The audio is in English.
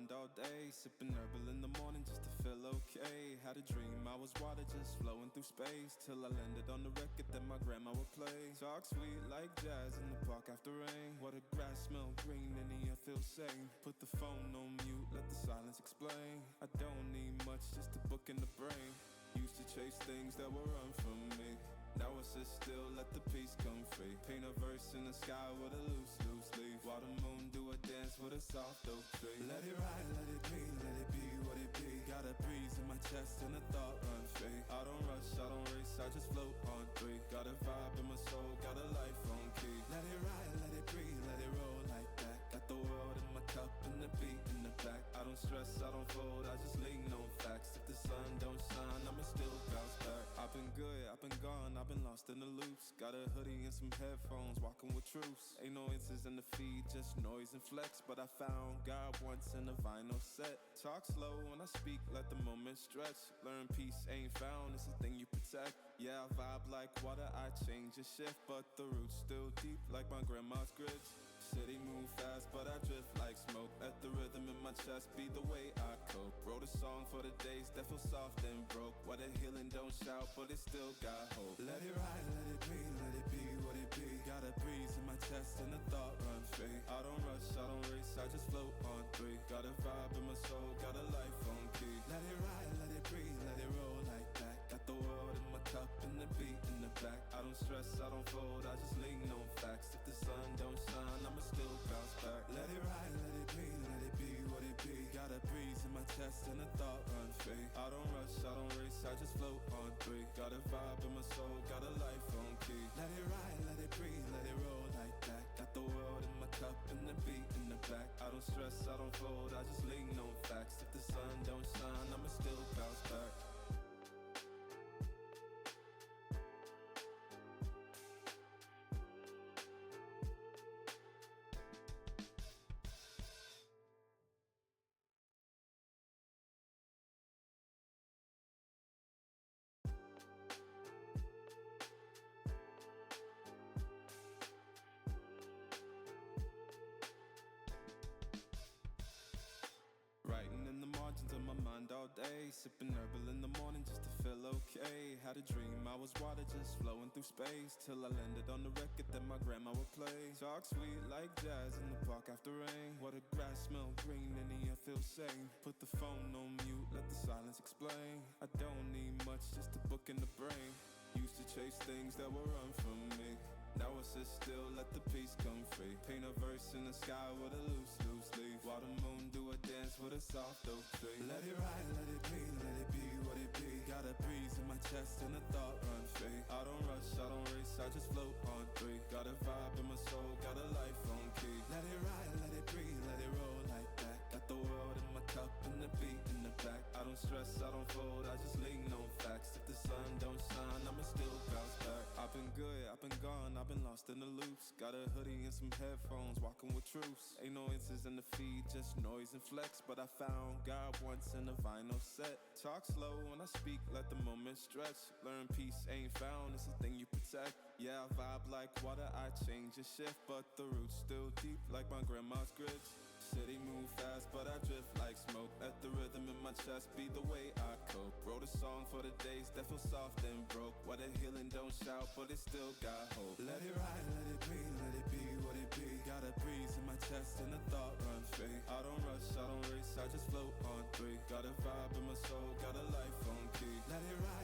mind all day, sipping herbal in the morning just to feel okay. Had a dream I was water just flowing through space, till I landed on the record that my grandma would play. Talk sweet like jazz in the park after rain. What the grass smell green and the air feels sane. Put the phone on mute, let the silence explain. I don't need much, just a book in the brain. Used to chase things that were run from me. Now I sit still, let the peace come free. Paint a verse in the sky with a loose leaf. While the moon do a dance with a soft oak tree. Let it ride, let it be, let it be what it be. Got a breeze in my chest and a thought run free. I don't rush, I don't race, I just float on three. Got a vibe in my soul, got a life on key. Let it ride, let it breathe, let it roll like that. Got the world in my cup and the beat in the back. I don't stress, I don't fold, I just lean on facts. If the sun don't shine, I'ma still bounce back. I've been good, I've been gone, I've been lost in the loops. Got a hoodie and some headphones, walking with truths. Ain't no answers in the feed, just noise and flex. But I found God once in a vinyl set. Talk slow when I speak, let the moment stretch. Learn peace ain't found, it's a thing you protect. Yeah, I vibe like water, I change and shift. But the roots still deep like my grandma's grits. City move fast, but I drift like smoke. Let the rhythm in my chest be the way I cope. Wrote a song for the days that feel soft and broke. Where the healing don't shout, but it still got hope. Let it ride, let it be, let it be what it be. Got a breeze in my chest and a thought run free. I don't rush, I don't race, I just float on three. Got a vibe in my soul, got a life on key. Let it ride, let it breathe, let it roll like that. Got the world in my cup and the beat in the back. I don't stress, I don't fold, I just lean on facts. If the sun don't shine, I'ma still bounce back. Let it ride, let it be, let it be what it be. Got a breeze in my chest and a thought run free. I don't rush, I don't race, I just float on three. Got a vibe in my soul, got a life on key. Let it ride, let it breathe, let it roll like that. Got the world in my cup and the beat in the back. I don't stress, I don't fold, I just lean on facts. If the sun don't shine, I'ma still bounce back. Writing in the margins of my mind all day, sipping herbal in the morning just to feel okay. Had a dream I was water just flowing through space, till I landed on the record that my grandma would play. Talk sweet like jazz in the park after rain. What the grass smell green and the air feels sane. Put the phone on mute, let the silence explain. I don't need much, just a book in the brain. Used to chase things that were run from me. Now I sit still, let the peace come free. Paint a verse in the sky with a loose leaf. While the moon do a dance with a soft oak tree. Let it ride, let it be, let it be what it be. Got a breeze in my chest and a thought run free. I don't rush, I don't race, I just float on three. Got a vibe in my soul, got a life on key. Let it ride, let it breathe, let it roll like that. Got the world in my cup and the beat in the back. I don't stress, I don't fold, I just lean on facts. If the sun don't shine, I'ma still bounce back. I've been good, I've been gone, I've been lost in the loops. Got a hoodie and some headphones, walking with truths. Ain't no answers in the feed, just noise and flex. But I found God once in a vinyl set. Talk slow when I speak, let the moment stretch. Learn peace ain't found, it's a thing you protect. Yeah, I vibe like water, I change and shift. But the roots still deep like my grandma's grits. City move fast, but I drift like smoke. Let the rhythm in my chest be the way I cope. Wrote a song for the days that feel soft and broke. Where the healing don't shout, but it still got hope. Let it ride, let it be, let it be what it be. Got a breeze in my chest and a thought run free. I don't rush, I don't race, I just float on three. Got a vibe in my soul, got a life on key. Let it ride.